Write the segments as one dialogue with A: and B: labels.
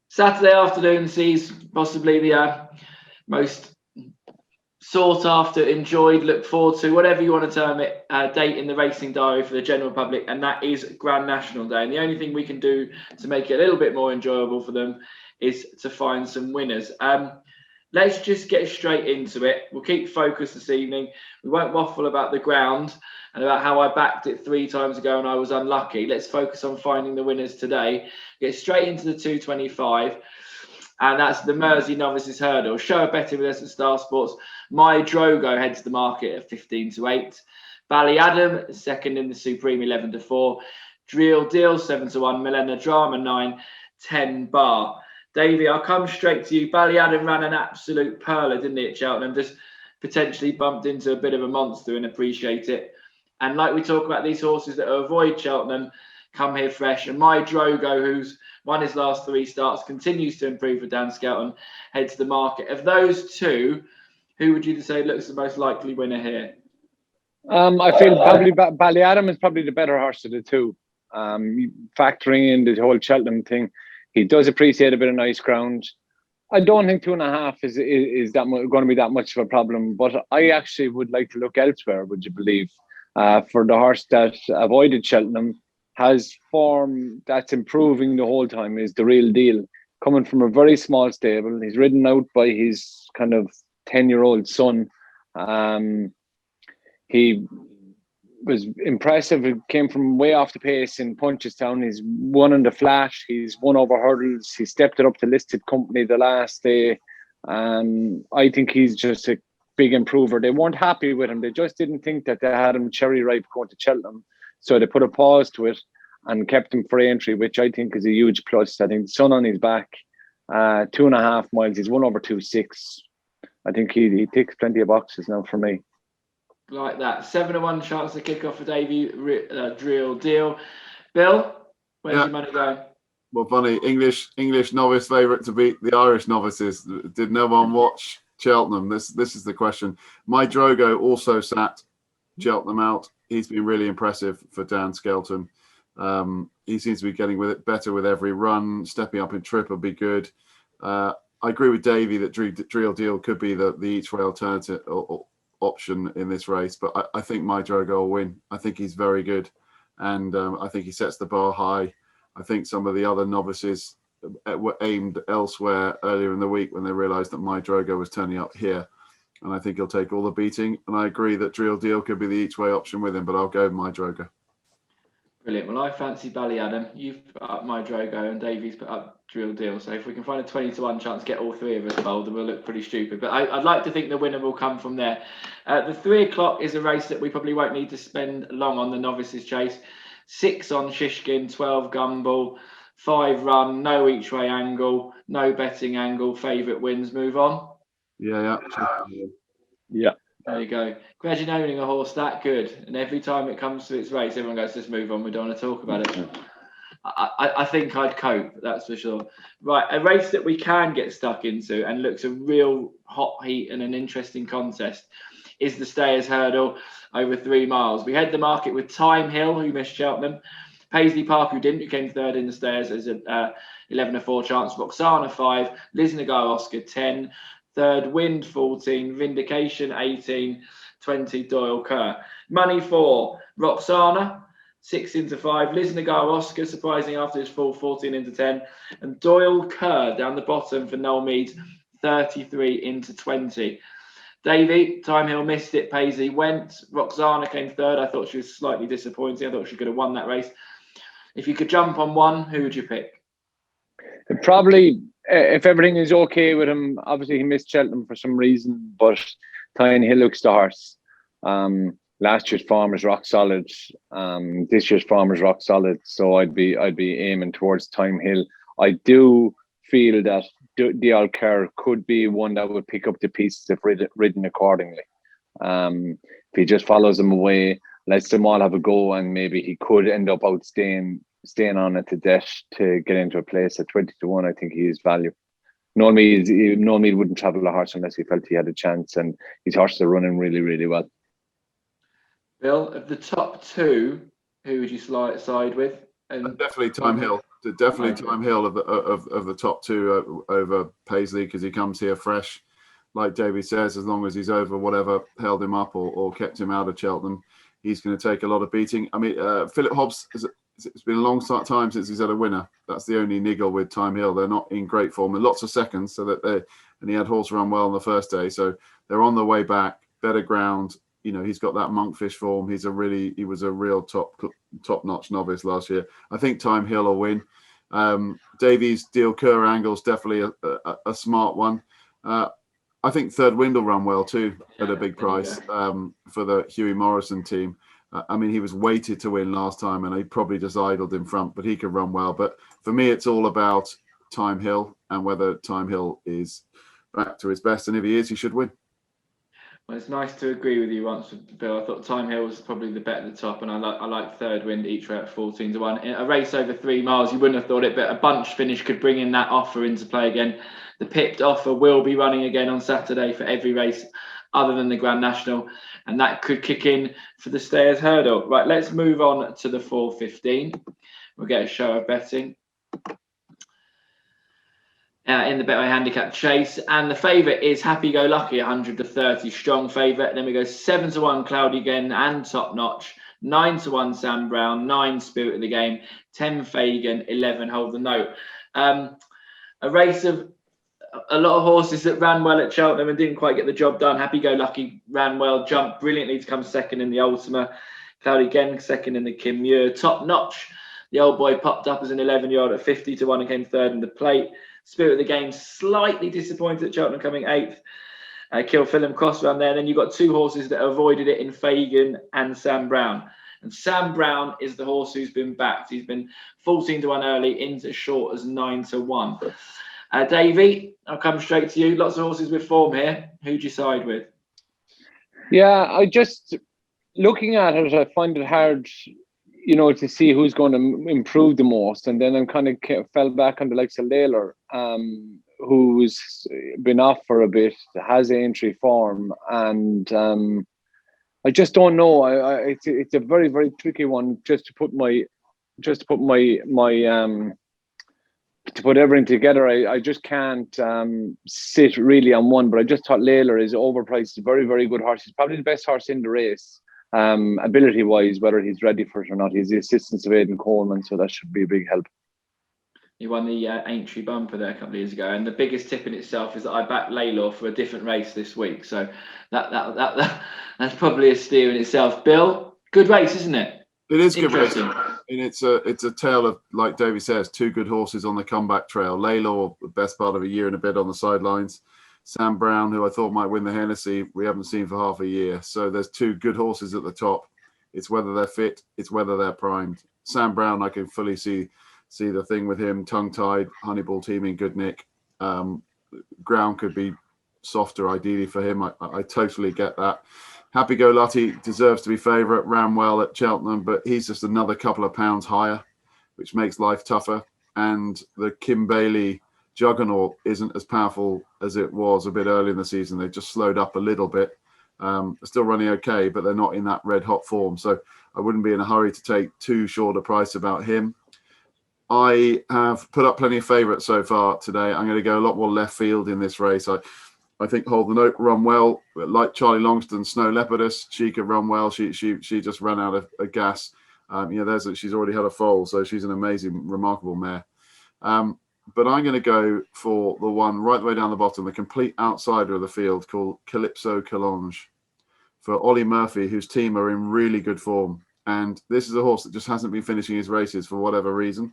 A: Saturday afternoon sees possibly the most sought after, enjoyed, look forward to, whatever you want to term it, date in the racing diary for the general public, and that is Grand National Day. And the only thing we can do to make it a little bit more enjoyable for them is to find some winners. Let's just get straight into it. We'll keep focused this evening. We won't waffle about the ground and about how I backed it 3 times ago and I was unlucky. Let's focus on finding the winners today. Get straight into the 225. And that's the Mersey Novices Hurdle. Show a betting with us at Star Sports. My Drogo heads the market at 15-8. Ballyadam, second in the Supreme, 11-4. Drill Deal, 7-1. Milena Drama, 9, 10 bar. Davey, I'll come straight to you. Ballyadam ran an absolute perler, didn't he, at Cheltenham? Just potentially bumped into a bit of a monster and appreciate it. And like we talk about these horses that avoid Cheltenham, come here fresh. And My Drogo, who's won his last 3 starts, continues to improve for Dan Skelton, heads the market. Of those two, who would you say looks the most likely winner here?
B: I feel probably Ballyadam is probably the better horse of the two. Factoring in the whole Cheltenham thing, he does appreciate a bit of nice ground. I don't think 2.5 is that going to be that much of a problem, but I actually would like to look elsewhere, would you believe? For the horse that avoided Cheltenham, has form that's improving the whole time, is The Real Deal. Coming from a very small stable. He's ridden out by his kind of 10-year-old son. He was impressive. He came from way off the pace in Punchestown. He's won on the flat. He's won over hurdles. He stepped it up to listed company the last day. I think he's just a big improver. They weren't happy with him. They just didn't think that they had him cherry ripe going to Cheltenham. So they put a pause to it and kept him for Aintree, which I think is a huge plus. I think the sun on his back, 2.5 miles. He's won over 2.6. I think he ticks plenty of boxes now for me.
A: Like that. 7-1 chance to kick off for Davy Drill Deal. Bill, where's your money going?
C: Well, funny, English novice favourite to beat the Irish novices. Did no one watch Cheltenham? This is the question. My Drogo also sat Cheltenham out. He's been really impressive for Dan Skelton. He seems to be getting with it better with every run. Stepping up in trip will be good. I agree with Davey that Drill Deal could be the each way alternative or option in this race, but I think My Drogo will win. I think he's very good, and I think he sets the bar high. I think some of the other novices were aimed elsewhere earlier in the week when they realised that My Drogo was turning up here. And I think he'll take all the beating. And I agree that Drill Deal could be the each-way option with him, but I'll go with My Drogo.
A: Brilliant. Well, I fancy Ballyadam. You've put up My Drogo and Davies put up Drill Deal. So if we can find a 20-1 chance to get all 3 of us bowled, then we'll look pretty stupid. But I'd like to think the winner will come from there. The 3 o'clock is a race that we probably won't need to spend long on, the Novices Chase. 6 on Shishkin, 12 Gumball, 5 run, no each-way angle, no betting angle, favourite wins, move on.
C: Yeah.
A: There you go. Imagine owning a horse that good, and every time it comes to its race, everyone goes, "Just move on. We don't want to talk about it." I think I'd cope. That's for sure. Right, a race that we can get stuck into and looks a real hot heat and an interesting contest is the Stayers Hurdle over 3 miles. We head the market with Time Hill, who missed Cheltenham, Paisley Park, who didn't, who came 3rd in the Stayers as a 11-4 chance, Roxana 5, Liz Nagar Oscar 10. 3rd, Wind 14, Vindication 18, 20, Doyle Kerr. Money for Roxana, 6-5, Liz Nagar Oscar, surprising after his fall, 14-10, and Doyle Kerr down the bottom for Noel Mead, 33-20. Davey, Time Hill missed it, Paisley went, Roxana came 3rd. I thought she was slightly disappointing. I thought she could have won that race. If you could jump on one, who would you pick?
B: Probably, if everything is okay with him, obviously he missed Cheltenham for some reason, but Time Hill looks the horse. Last year's form is rock solid. This year's form is rock solid. So I'd be aiming towards Time Hill. I do feel that the Kerr could be one that would pick up the pieces if ridden accordingly. If he just follows them away, lets them all have a go, and maybe he could end up staying on at the death to get into a place at 20-1. I think he is value. Noel Mead wouldn't travel a horse unless he felt he had a chance, and his horses are running really, really well.
A: Bill, of the top 2, who would you side with? And
C: definitely Time Hill. Definitely Time Hill of the top two over Paisley, because he comes here fresh. Like Davey says, as long as he's over whatever held him up or kept him out of Cheltenham, he's going to take a lot of beating. I mean, Philip Hobbs, it's been a long time since he's had a winner. That's the only niggle with Time Hill. They're not in great form, and lots of seconds, and he had horse run well on the first day, so they're on the way back, better ground. He's got that monkfish form. He was a real top-notch novice last year. I think Time Hill will win. Davies Deal Kerr angle's definitely a smart one. I think Third Wind will run well too at a big price for the Huey Morrison team. I mean, he was weighted to win last time, and he probably just idled in front, but he could run well. But for me, it's all about Time Hill and whether Time Hill is back to his best, and if he is, he should win.
A: Well, it's nice to agree with you once, Bill. I thought Time Hill was probably the bet at the top, and I like Third Wind each way at 14-1. In a race over 3 miles, you wouldn't have thought it, but a bunch finish could bring in that offer into play again. The pipped offer will be running again on Saturday for every race other than the Grand National, and that could kick in for the Stayers Hurdle. Right, let's move on to the 4:15. We'll get a show of betting. In the Betway Handicap Chase, and the favourite is Happy Go Lucky, 100-30, strong favourite. Then we go 7-1 Cloudy Again and Top Notch, 9-1 Sam Brown, 9 Spirit of the Game, 10 Fagan, 11 Hold the Note. A race of a lot of horses that ran well at Cheltenham and didn't quite get the job done. Happy Go Lucky ran well, jumped brilliantly to come second in the Ultima. Cloudy Again second in the Kim Muir. Top Notch, the old boy, popped up as an 11-year-old at 50-1 and came third in the Plate. Spirit of the Game slightly disappointed at Cheltenham, coming 8th. Kilfillan Cross ran there. And then you've got 2 horses that avoided it in Fagan and Sam Brown. And Sam Brown is the horse who's been backed. He's been 14-1 early, into as short as 9-1. Davey, I'll come straight to you. Lots of horses with form here. Who'd you side with?
B: Yeah, I just, looking at it, I find it hard, to see who's going to improve the most. And then I'm kind of fell back on the likes of Layler, who's been off for a bit, has Aintree form, and I just don't know. It's a very, very tricky one to put everything together. I just can't sit really on one, but I just thought Layler is overpriced. Very, very good horse. He's probably the best horse in the race. Ability wise, whether he's ready for it or not. He's the assistance of Aidan Coleman, so that should be a big help.
A: He won the Aintree bumper there a couple of years ago, and the biggest tip in itself is that I backed Laylaw for a different race this week, so that's probably a steer in itself. Bill, good race, isn't it?
C: It is good race, and it's a tale of, like Davey says, 2 good horses on the comeback trail. Laylaw, the best part of a year and a bit on the sidelines. Sam Brown, who I thought might win the Hennessy, we haven't seen for half a year. So there's 2 good horses at the top. It's whether they're fit, it's whether they're primed. Sam Brown, I can fully see the thing with him, tongue-tied, Honeyball teaming, good nick. Ground could be softer, ideally, for him. I totally get that. Happy Go Lucky deserves to be favourite, ran well at Cheltenham, but he's just another couple of pounds higher, which makes life tougher. And the Kim Bailey juggernaut isn't as powerful as it was a bit early in the season. They just slowed up a little bit. They're still running okay, but they're not in that red hot form. So I wouldn't be in a hurry to take too short a price about him. I have put up plenty of favourites so far today. I'm going to go a lot more left field in this race. I think Hold the Note run well, like Charlie Longston, Snow Leopardess. She could run well. She just ran out of gas. She's already had a foal, so she's an amazing, remarkable mare. But I'm going to go for the one right the way down the bottom, the complete outsider of the field, called Calypso Collonge, for Ollie Murphy, whose team are in really good form. And this is a horse that just hasn't been finishing his races for whatever reason.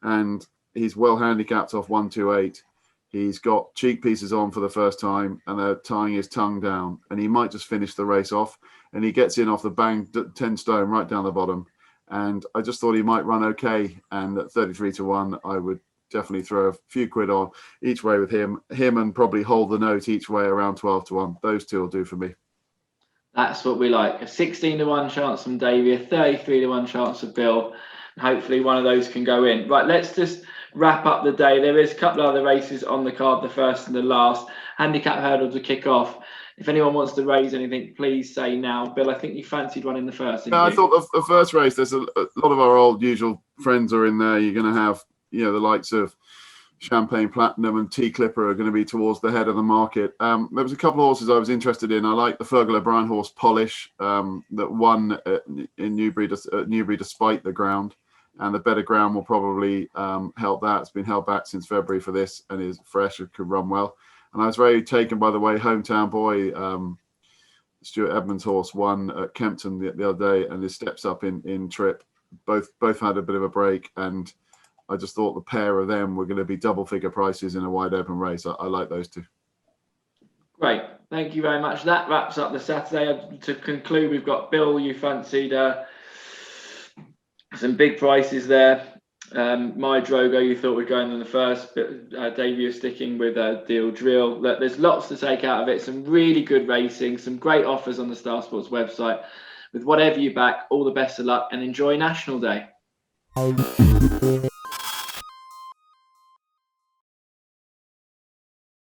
C: And he's well handicapped off 128. He's got cheek pieces on for the first time, and they're tying his tongue down. And he might just finish the race off. And he gets in off the bang, 10 stone, right down the bottom. And I just thought he might run okay. And at 33-1, I would definitely throw a few quid on each way with him and probably Hold the Note each way around 12-1. Those 2 will do for me.
A: That's what we like. A 16-1 chance from Davey, a 33-1 chance of Bill. And hopefully one of those can go in. Right, let's just wrap up the day. There is a couple of other races on the card, the first and the last. Handicap hurdle to kick off. if anyone wants to raise anything, please say now. Bill, I think you fancied one in the first, didn't
C: Yeah, I
A: you?
C: thought the first race, there's a lot of our old usual friends are in there. You're going to have, you know, the likes of Champagne Platinum and T Clipper are going to be towards the head of the market. There was a couple of horses I was interested in. I like the Fergal O'Brien horse Polish that won in Newbury despite the ground, and the better ground will probably help that. It's been held back since February for this and is fresh. It could run well. And I was very taken by the way Hometown Boy, Stuart Edmonds' horse, won at Kempton the other day, and his steps up in trip. Both had a bit of a break, and I just thought the pair of them were going to be double figure prices in a wide open race. I like those two.
A: Great. Thank you very much. That wraps up the Saturday. To conclude, we've got Bill, you fancied some big prices there. My Drogo, you thought we're going in the first, but Davey, you're sticking with Deal Drill. Look, there's lots to take out of it. Some really good racing, some great offers on the Star Sports website. With whatever you back, all the best of luck and enjoy National Day.